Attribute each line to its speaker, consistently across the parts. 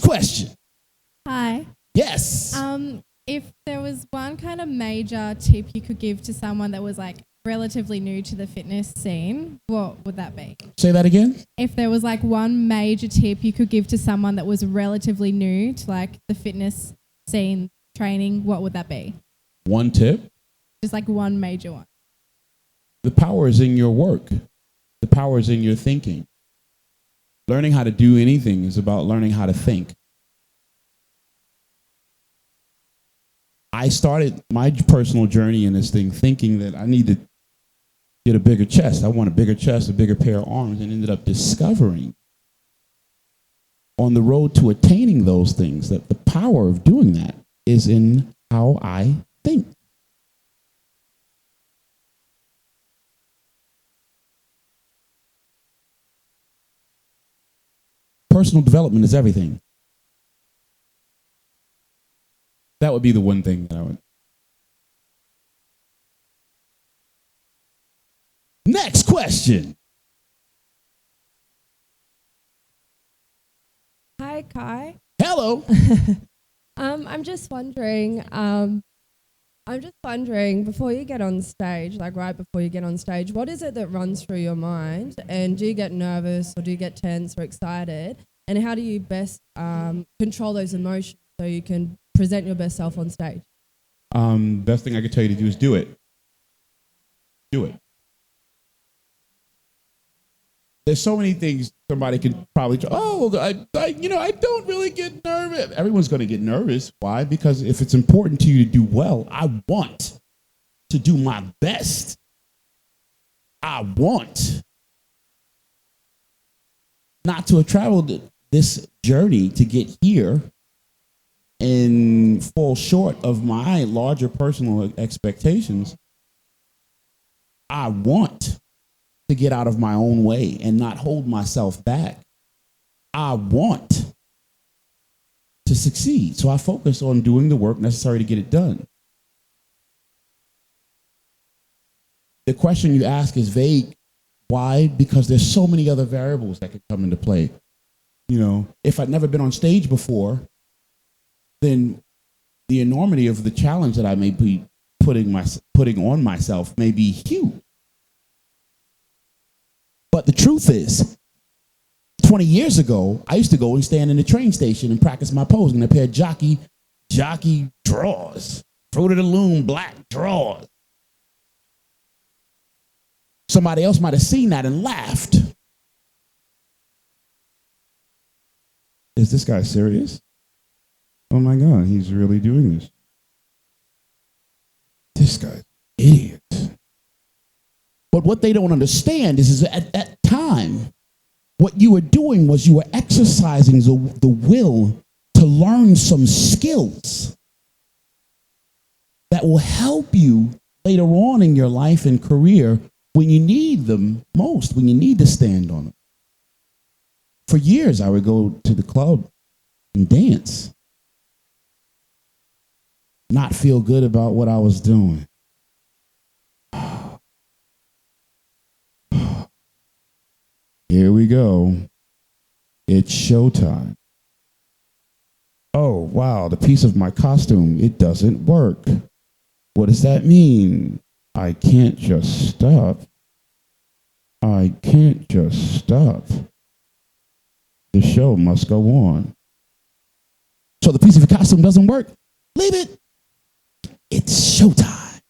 Speaker 1: question.
Speaker 2: Hi.
Speaker 1: Yes.
Speaker 2: If there was one kind of major tip you could give to someone that was like relatively new to the fitness scene, what would that be?
Speaker 1: Say that again.
Speaker 2: If there was like one major tip you could give to someone that was relatively new to like the fitness scene training, what would that be?
Speaker 1: One tip.
Speaker 2: Just like one major one.
Speaker 1: The power is in your work. The power is in your thinking. Learning how to do anything is about learning how to think. I started my personal journey in this thing thinking that I need to get a bigger chest. I want a bigger chest, a bigger pair of arms, and ended up discovering on the road to attaining those things that the power of doing that is in how I think. Personal development is everything. That would be the one thing that I would. Next question.
Speaker 3: Hi, Kai.
Speaker 1: Hello.
Speaker 3: I'm just wondering, before you get on stage, like right before you get on stage, what is it that runs through your mind? And do you get nervous or do you get tense or excited? And how do you best control those emotions so you can present your best self on stage?
Speaker 1: Best thing I could tell you to do is do it. Do it. There's so many things somebody can probably, I don't really get nervous. Everyone's going to get nervous. Why? Because if it's important to you to do well, I want to do my best. I want not to have traveled this journey to get here and fall short of my larger personal expectations. I want to get out of my own way and not hold myself back. I want to succeed. So I focus on doing the work necessary to get it done. The question you ask is vague. Why? Because there's so many other variables that could come into play. You know, if I'd never been on stage before, then the enormity of the challenge that I may be putting on myself may be huge. But the truth is, 20 years ago, I used to go and stand in the train station and practice my pose in a pair of jockey drawers, Fruit of the Loom black drawers. Somebody else might have seen that and laughed. Is this guy serious? Oh my God, he's really doing this. This guy's an idiot. But what they don't understand is at that time, what you were doing was you were exercising the will to learn some skills that will help you later on in your life and career when you need them most, when you need to stand on them. For years, I would go to the club and dance, not feel good about what I was doing. Here we go. It's showtime. Oh, wow, the piece of my costume, it doesn't work. What does that mean? I can't just stop. I can't just stop. The show must go on. So the piece of your costume doesn't work? Leave it. It's showtime.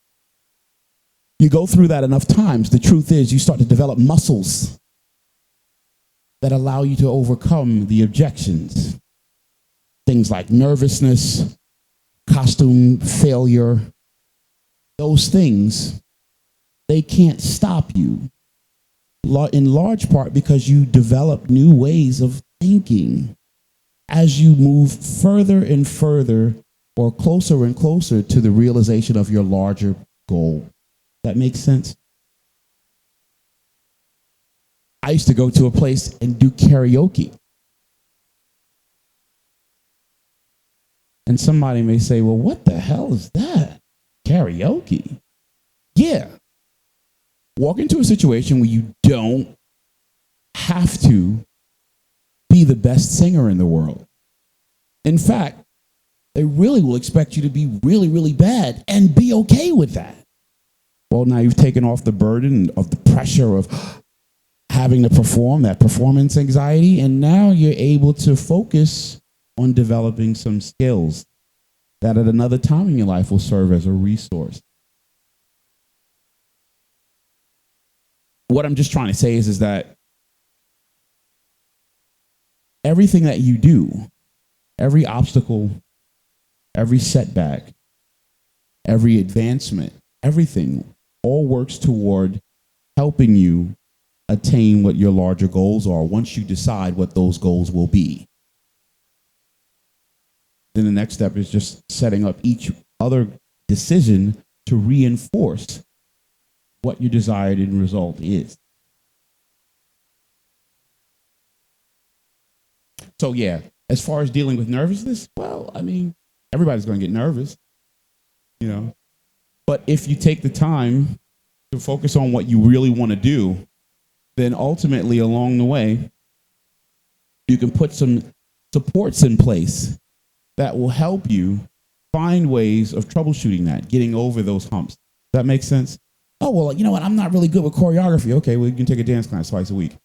Speaker 1: You go through that enough times, the truth is you start to develop muscles that allow you to overcome the objections. Things like nervousness, costume failure, those things, they can't stop you. In large part because you develop new ways of thinking as you move further and further or closer and closer to the realization of your larger goal. That makes sense? I used to go to a place and do karaoke. And somebody may say, well, what the hell is that? Karaoke? Yeah. Walk into a situation where you don't have to be the best singer in the world. In fact, they really will expect you to be really, really bad and be okay with that. Well, now you've taken off the burden of the pressure of having to perform, that performance anxiety, and now you're able to focus on developing some skills that at another time in your life will serve as a resource. What I'm just trying to say is that everything that you do, every obstacle, every setback, every advancement, everything all works toward helping you attain what your larger goals are once you decide what those goals will be. Then the next step is just setting up each other decision to reinforce what your desired end result is. So yeah, as far as dealing with nervousness, well, I mean, everybody's going to get nervous, you know. But if you take the time to focus on what you really want to do, then ultimately along the way, you can put some supports in place that will help you find ways of troubleshooting that, getting over those humps. Does that make sense? Oh, well, you know what? I'm not really good with choreography. Okay, well, you can take a dance class twice a week.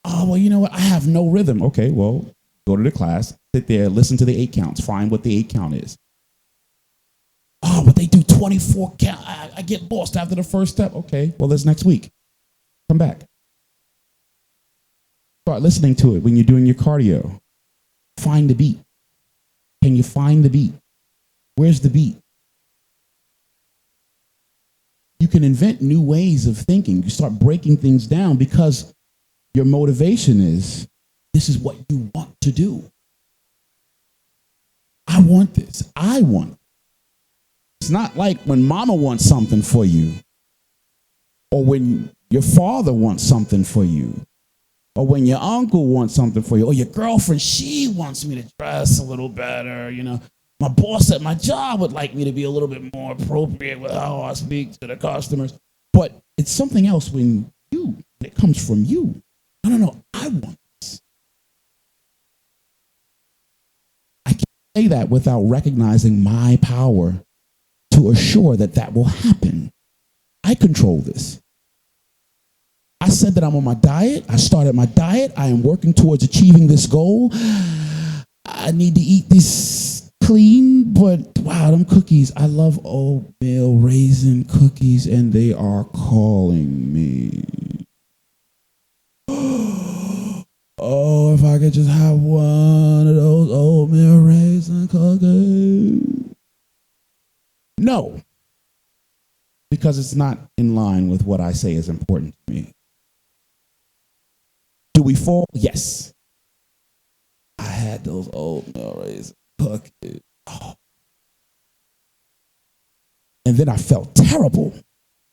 Speaker 1: Oh, well, you know what? I have no rhythm. Okay, well, go to the class, sit there, listen to the 8 counts, find what the 8 count is. Oh, but they do 24 count. I get lost after the first step. Okay, well, that's next week. Come back. Start listening to it when you're doing your cardio. Find the beat. Can you find the beat? Where's the beat? You can invent new ways of thinking. You start breaking things down because your motivation is, this is what you want to do. I want this. I want it. It's not like when mama wants something for you, or when your father wants something for you, or when your uncle wants something for you, or your girlfriend, she wants me to dress a little better, you know. My boss at my job would like me to be a little bit more appropriate with how I speak to the customers. But it's something else when it comes from you. No, I want this. I can't say that without recognizing my power to assure that that will happen. I control this. I said that I'm on my diet. I started my diet. I am working towards achieving this goal. I need to eat this clean, but wow, them cookies. I love oatmeal raisin cookies, and they are calling me. Oh, if I could just have one of those oatmeal raisin cookies. No, because it's not in line with what I say is important to me. Do we fall? Yes. I had those oatmeal raisin cookies. Oh. And then I felt terrible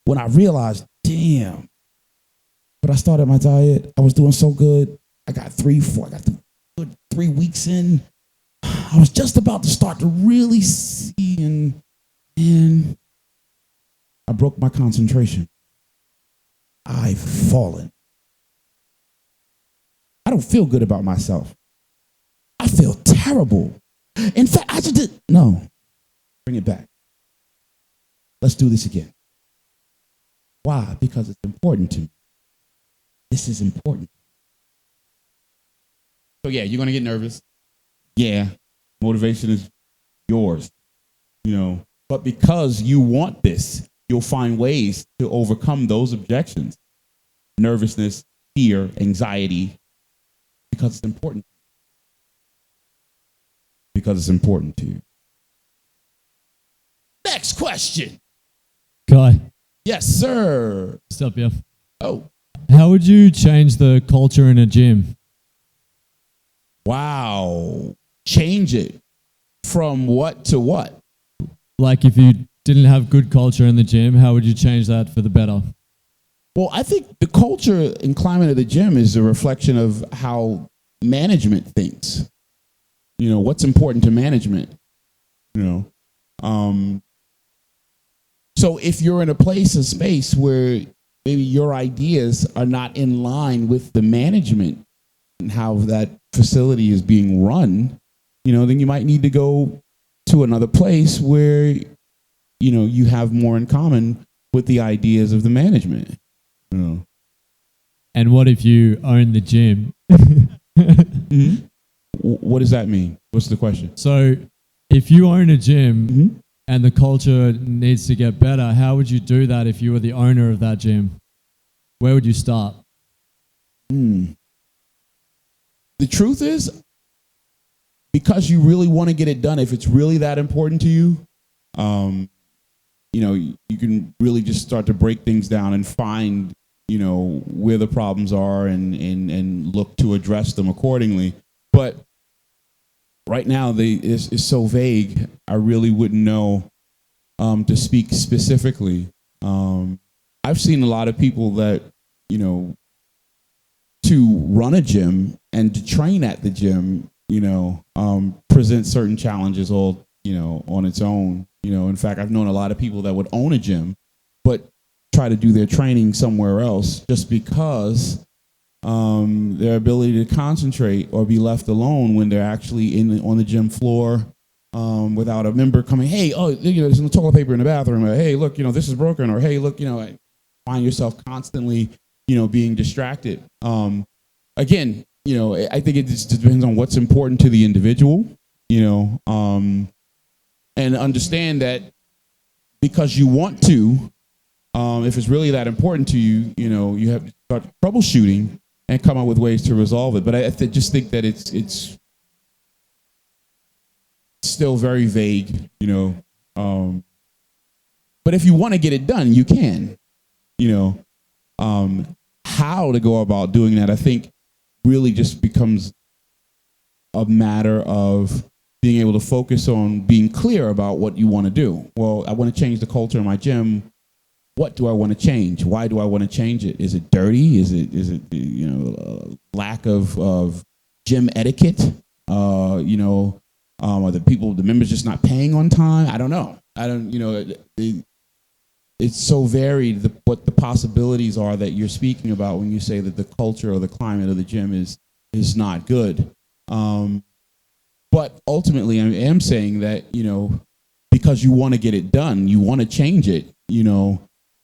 Speaker 1: when I realized, damn. But I started my diet. I was doing so good. I got 3 weeks in. I was just about to start to really see, and I broke my concentration. I've fallen. I don't feel good about myself. I feel terrible. In fact, I just did. No, bring it back. Let's do this again. Why? Because it's important to me. This is important. So yeah, you're going to get nervous. Yeah, motivation is yours, you know. But because you want this, you'll find ways to overcome those objections. Nervousness, fear, anxiety, because it's important. Because it's important to you. Next question.
Speaker 4: Guy.
Speaker 1: Yes, sir.
Speaker 4: Stop you.
Speaker 1: Oh.
Speaker 4: How would you change the culture in a gym?
Speaker 1: Wow. Change it from what to what?
Speaker 4: Like if you didn't have good culture in the gym, how would you change that for the better?
Speaker 1: Well, I think the culture and climate of the gym is a reflection of how management thinks. You know, what's important to management, you know. So if you're in a place, a space where maybe your ideas are not in line with the management and how that facility is being run, then you might need to go to another place where, you have more in common with the ideas of the management.
Speaker 4: And what if you own the gym?
Speaker 1: Mm-hmm. What does that mean? What's the question?
Speaker 4: So if you own a gym
Speaker 1: Mm-hmm.
Speaker 4: and the culture needs to get better, how would you do that if you were the owner of that gym? Where would you start?
Speaker 1: The truth is, because you really want to get it done, if it's really that important to you, you can really just start to break things down and find, where the problems are and look to address them accordingly. But right now, it's so vague, I really wouldn't know to speak specifically. I've seen a lot of people that, to run a gym and to train at the gym, present certain challenges all, on its own. In fact, I've known a lot of people that would own a gym, but try to do their training somewhere else just because their ability to concentrate or be left alone when they're actually on the gym floor without a member coming, hey, there's no toilet paper in the bathroom, or hey, look, this is broken, or hey, look, find yourself constantly, being distracted. Again, I think it just depends on what's important to the individual, and understand that because you want to, if it's really that important to you, you have to start troubleshooting and come up with ways to resolve it. But I just think that it's still very vague, but if you want to get it done, you can, how to go about doing that, I think really just becomes a matter of being able to focus on being clear about what you want to do. Well, I want to change the culture in my gym. What do I want to change? Why do I want to change it? Is it dirty? Is it lack of gym etiquette? Are the members just not paying on time? I don't know. It's so varied what the possibilities are that you're speaking about when you say that the culture or the climate of the gym is not good. But ultimately, I am saying that, because you want to get it done, you want to change it,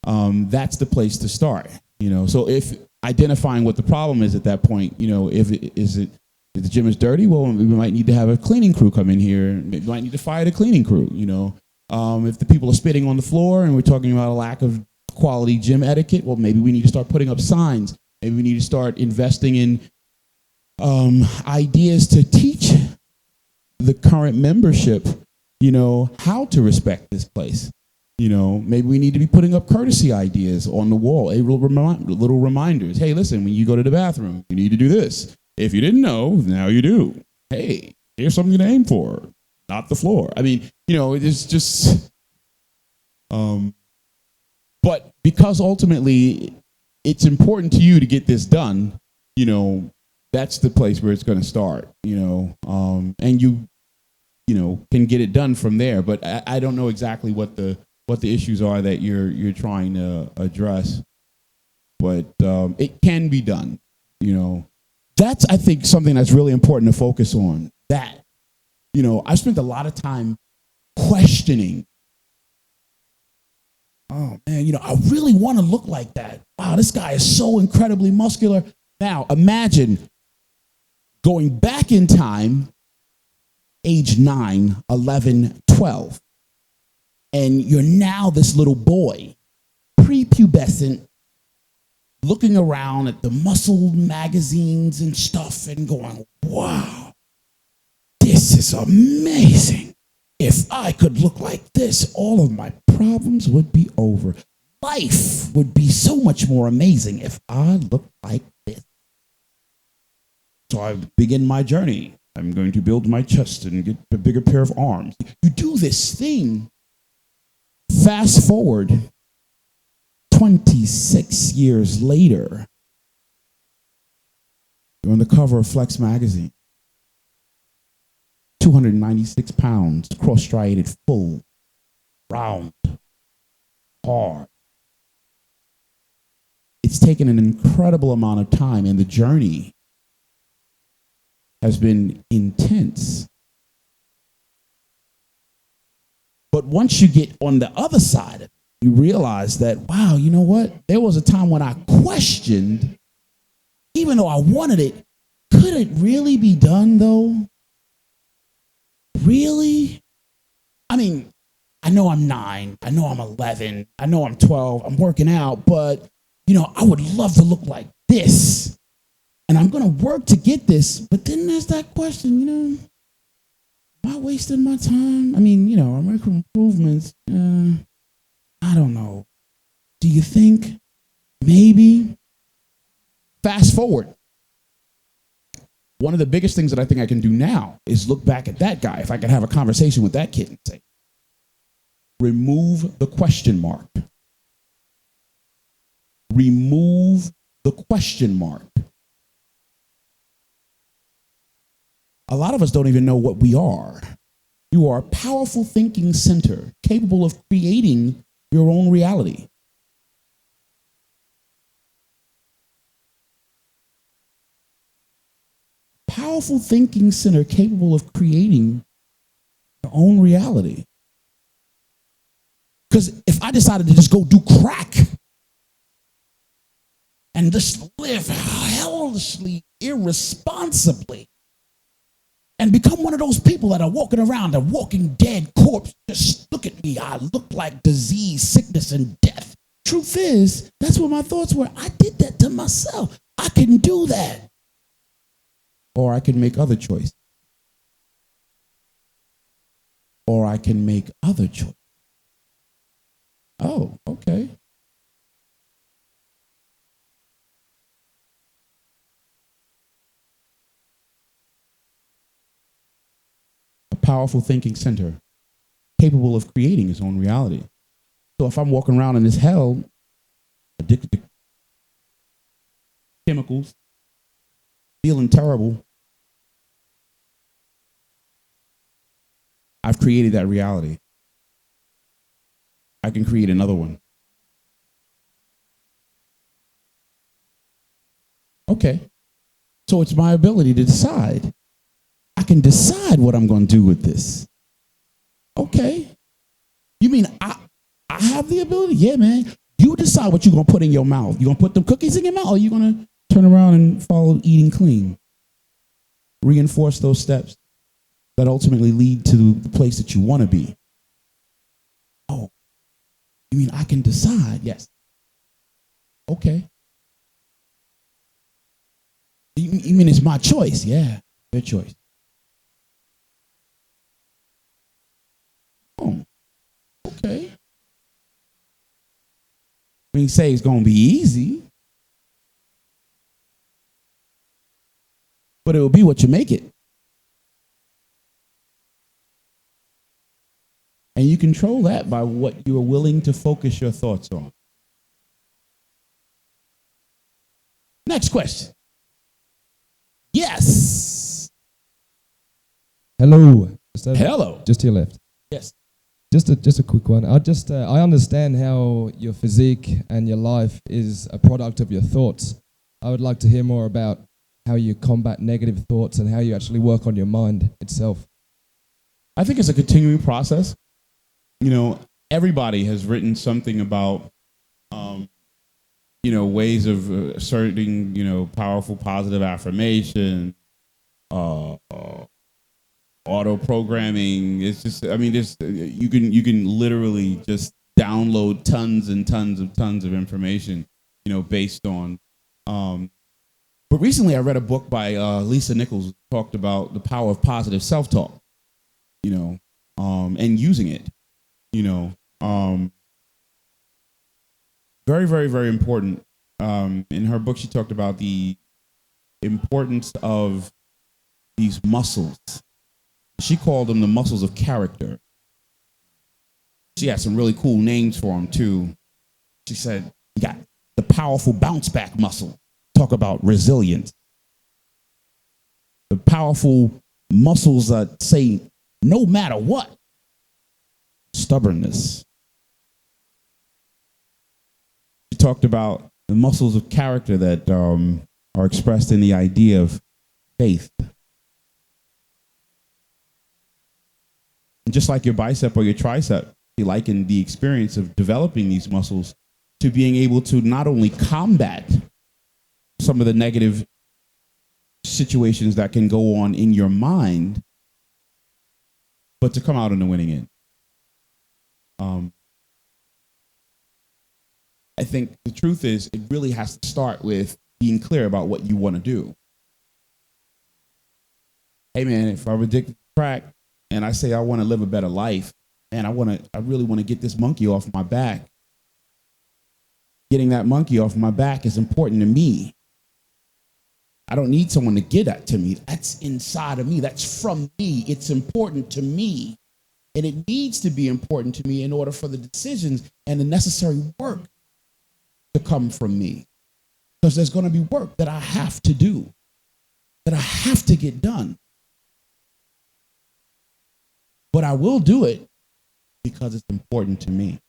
Speaker 1: that's the place to start. So if identifying what the problem is at that point, if the gym is dirty, well, we might need to have a cleaning crew come in here. We might need to fire the cleaning crew, If the people are spitting on the floor and we're talking about a lack of quality gym etiquette, well, maybe we need to start putting up signs. Maybe we need to start investing in ideas to teach the current membership, how to respect this place. Maybe we need to be putting up courtesy ideas on the wall, little reminders. Hey, listen, when you go to the bathroom, you need to do this. If you didn't know, now you do. Hey, here's something to aim for, not the floor. I mean, it's just, but because ultimately it's important to you to get this done, that's the place where it's going to start, and you can get it done from there. But I don't know exactly what the issues are that you're trying to address, but it can be done. That's, I think, something that's really important to focus on. That, I spent a lot of time questioning. Oh man, I really want to look like that. Wow, this guy is so incredibly muscular. Now imagine going back in time, age 9, 11, 12, and you're now this little boy, prepubescent, looking around at the muscle magazines and stuff and going, wow, this is amazing. If I could look like this, all of my problems would be over. Life would be so much more amazing if I looked like this. So I begin my journey. I'm going to build my chest and get a bigger pair of arms. You do this thing. Fast forward 26 years later, you're on the cover of Flex magazine. 296 pounds, cross-striated, full, round, hard. It's taken an incredible amount of time, and the journey has been intense. But once you get on the other side of it, you realize that, wow, you know what? There was a time when I questioned, even though I wanted it, could it really be done though? Really? I mean, I know I'm 9, I know I'm 11, I know I'm 12, I'm working out, but, I would love to look like this. And I'm going to work to get this. But then there's that question, am I wasting my time? I mean, I'm making improvements. I don't know. Do you think maybe? Fast forward. One of the biggest things that I think I can do now is look back at that guy. If I could have a conversation with that kid and say, remove the question mark. Remove the question mark. A lot of us don't even know what we are. You are a powerful thinking center, capable of creating your own reality. Powerful thinking center, capable of creating your own reality. Because if I decided to just go do crack and just live hellishly, irresponsibly, and become one of those people that are walking around, a walking dead corpse, just look at me, I look like disease, sickness, and death. Truth is, that's what my thoughts were. I did that to myself. I can do that. Or I can make other choices. Or I can make other choices. Oh, okay. A powerful thinking center, capable of creating his own reality. So if I'm walking around in this hell, addicted to chemicals, feeling terrible, I've created that reality. I can create another one. Okay. So it's my ability to decide. I can decide what I'm going to do with this. Okay. You mean I have the ability? Yeah, man. You decide what you're going to put in your mouth. You're going to put them cookies in your mouth, or you're going to turn around and follow eating clean. Reinforce those steps that ultimately lead to the place that you want to be. Oh, you mean I can decide? Yes. Okay. You mean it's my choice? Yeah, your choice. Oh, okay. We ain't say it's going to be easy, but it will be what you make it. And you control that by what you are willing to focus your thoughts on. Next question. Yes.
Speaker 5: Hello.
Speaker 1: Hello.
Speaker 5: Just to your left.
Speaker 1: Yes.
Speaker 5: Just a quick one. I understand how your physique and your life is a product of your thoughts. I would like to hear more about how you combat negative thoughts and how you actually work on your mind itself.
Speaker 1: I think it's a continuing process. Everybody has written something about, ways of asserting, powerful positive affirmation, auto programming. It's just, you can literally just download tons and tons of information, based on. But recently, I read a book by Lisa Nichols who talked about the power of positive self-talk, and using it. Very, very, very important. In her book, she talked about the importance of these muscles. She called them the muscles of character. She had some really cool names for them too. She said, you got the powerful bounce back muscle. Talk about resilience. The powerful muscles that say, no matter what. Stubbornness. She talked about the muscles of character that are expressed in the idea of faith. Just like your bicep or your tricep, you liken the experience of developing these muscles to being able to not only combat some of the negative situations that can go on in your mind, but to come out on the winning end. I think the truth is it really has to start with being clear about what you want to do. Hey man, if I'm addicted to crack and I say I want to live a better life, man, I really want to get this monkey off my back. Getting that monkey off my back is important to me. I don't need someone to give that to me. That's inside of me. That's from me. It's important to me. And it needs to be important to me in order for the decisions and the necessary work to come from me. Because there's going to be work that I have to do, that I have to get done. But I will do it because it's important to me.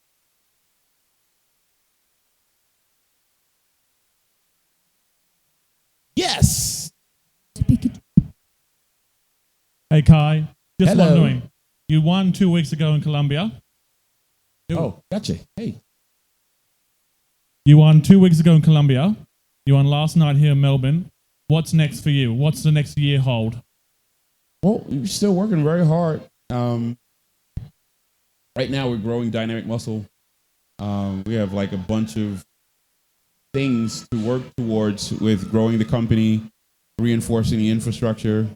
Speaker 1: Yes.
Speaker 6: Hey Kai, just
Speaker 1: Hello.
Speaker 6: wondering, you won 2 weeks ago in Colombia.
Speaker 1: Oh, gotcha. Hey.
Speaker 6: You won 2 weeks ago in Colombia. You won last night here in Melbourne. What's next for you? What's the next year hold?
Speaker 1: Well, we're still working very hard. Right now, we're growing dynamic muscle. We have like a bunch of things to work towards with growing the company, reinforcing the infrastructure.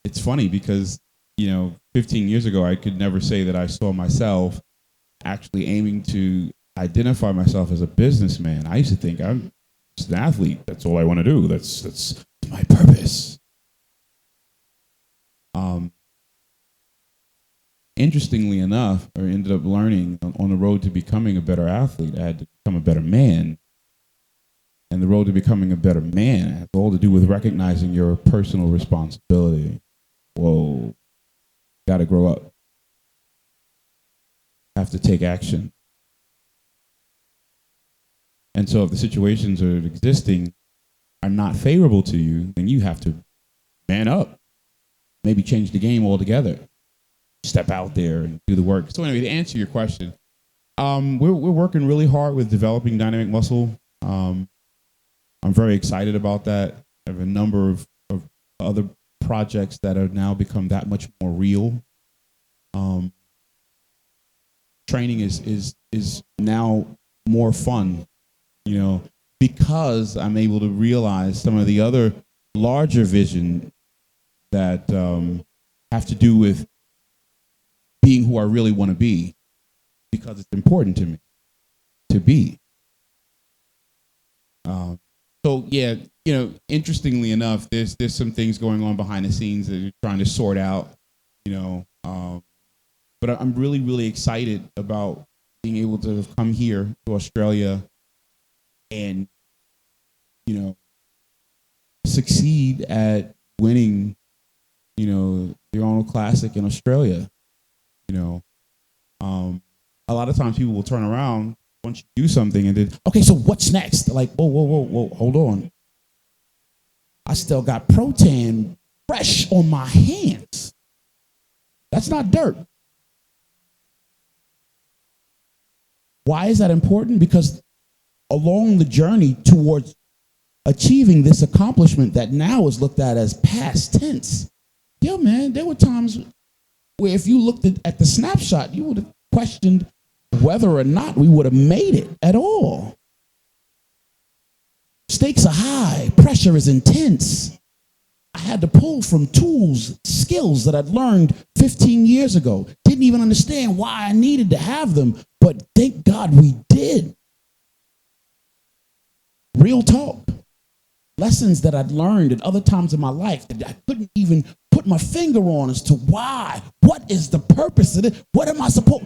Speaker 1: It's funny because, 15 years ago, I could never say that I saw myself actually aiming to identify myself as a businessman. I used to think I'm just an athlete. That's all I want to do. That's my purpose. Interestingly enough, I ended up learning on the road to becoming a better athlete, I had to become a better man. And the road to becoming a better man has all to do with recognizing your personal responsibility. Whoa, got to grow up. Have to take action. And so if the situations that are existing are not favorable to you, then you have to man up. Maybe change the game altogether. Step out there and do the work. So anyway, to answer your question, we're working really hard with developing dynamic muscle. I'm very excited about that. I have a number of other projects that have now become that much more real. Training is now more fun, because I'm able to realize some of the other larger vision that have to do with being who I really want to be, because it's important to me to be. So yeah, interestingly enough, there's some things going on behind the scenes that you're trying to sort out, but I'm really, really excited about being able to come here to Australia and, succeed at winning, the Arnold Classic in Australia. A lot of times people will turn around once you do something and then, okay, so what's next? Like, whoa, hold on. I still got protein fresh on my hands. That's not dirt. Why is that important? Because along the journey towards achieving this accomplishment that now is looked at as past tense, man, there were times where if you looked at the snapshot, you would have questioned whether or not we would have made it at all. Stakes are high, pressure is intense. I had to pull from tools, skills that I'd learned 15 years ago. Didn't even understand why I needed to have them, but thank God we did. Real talk. Lessons that I'd learned at other times in my life that I couldn't even put my finger on as to why. What is the purpose of it? What am I supposed?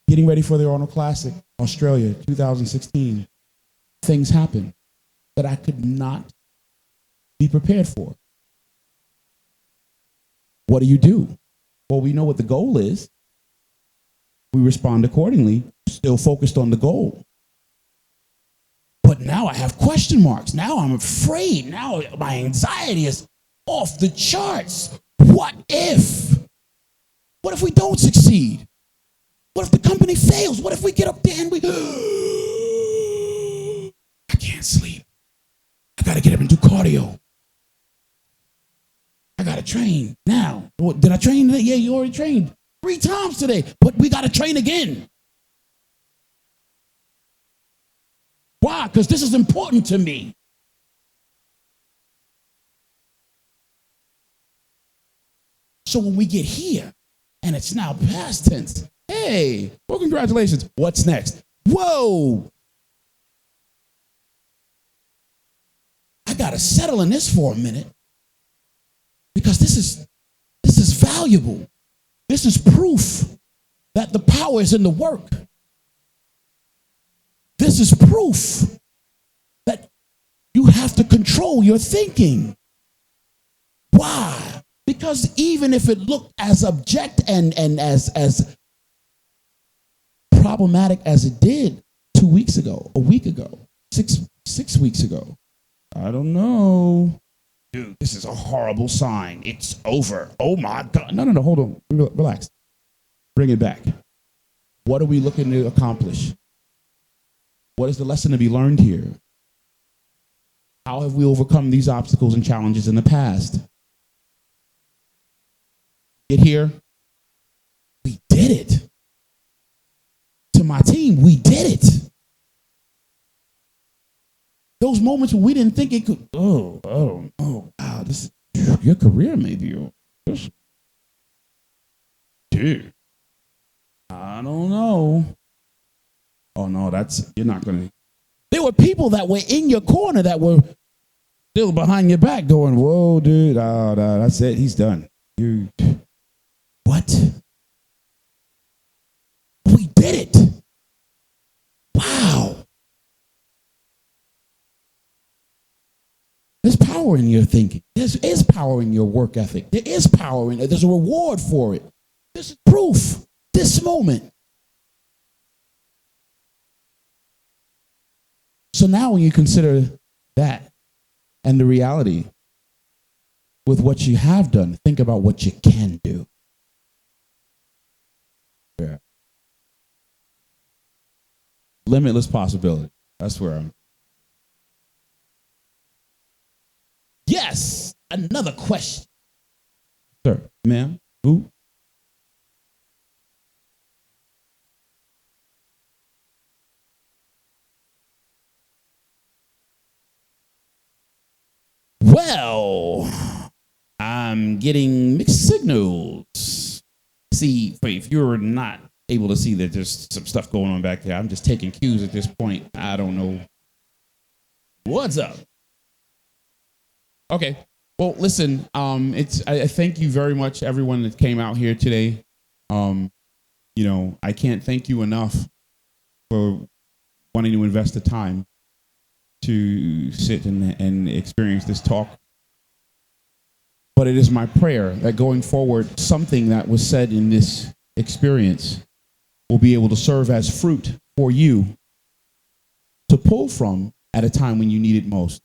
Speaker 1: Getting ready for the Arnold Classic, Australia, 2016. Things happen that I could not be prepared for. What do? Well, we know what the goal is. We respond accordingly, still focused on the goal. But now I have question marks. Now I'm afraid. Now my anxiety is off the charts. what if? What if we don't succeed? What if the company fails? What if we get up there and we, I can't sleep. I got to get up and do cardio. I got to train now. Did I train today? Yeah, you already trained 3 times today, but we got to train again. Why? Because this is important to me. So when we get here, and it's now past tense, hey, well, congratulations. What's next? Whoa. I got to settle in this for a minute because this is valuable. This is proof that the power is in the work. This is proof that you have to control your thinking. Why? Because even if it looked as abject and as problematic as it did 2 weeks ago, a week ago, six weeks ago, I don't know. Dude, this is a horrible sign. It's over. Oh my God. No, hold on. Relax. Bring it back. What are we looking to accomplish? What is the lesson to be learned here? How have we overcome these obstacles and challenges in the past? Get here. We did it. To my team, we did it. Those moments when we didn't think it could, wow, this is your career maybe. Dude, I don't know. Oh no, you're not gonna. There were people that were in your corner that were still behind your back going, whoa, dude, that's it, he's done. What? We did it. Wow. There's power in your thinking. There is power in your work ethic. There is power in it. There's a reward for it. This is proof. This moment. So now when you consider that and the reality with what you have done, think about what you can do. Yeah. Limitless possibility. That's where I'm. Yes, another question. Sir, ma'am, who? Well, I'm getting mixed signals. See, if you're not able to see that there's some stuff going on back there, I'm just taking cues at this point. I don't know. What's up? Okay. Well, listen, I thank you very much, everyone that came out here today. I can't thank you enough for wanting to invest the time to sit and experience this talk. But it is my prayer that going forward, something that was said in this experience will be able to serve as fruit for you to pull from at a time when you need it most.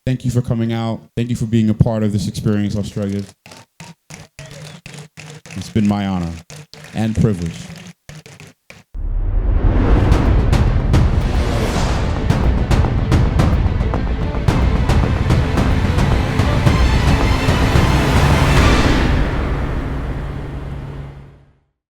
Speaker 1: Thank you for coming out. Thank you for being a part of this experience, Australia. It's been my honor and privilege.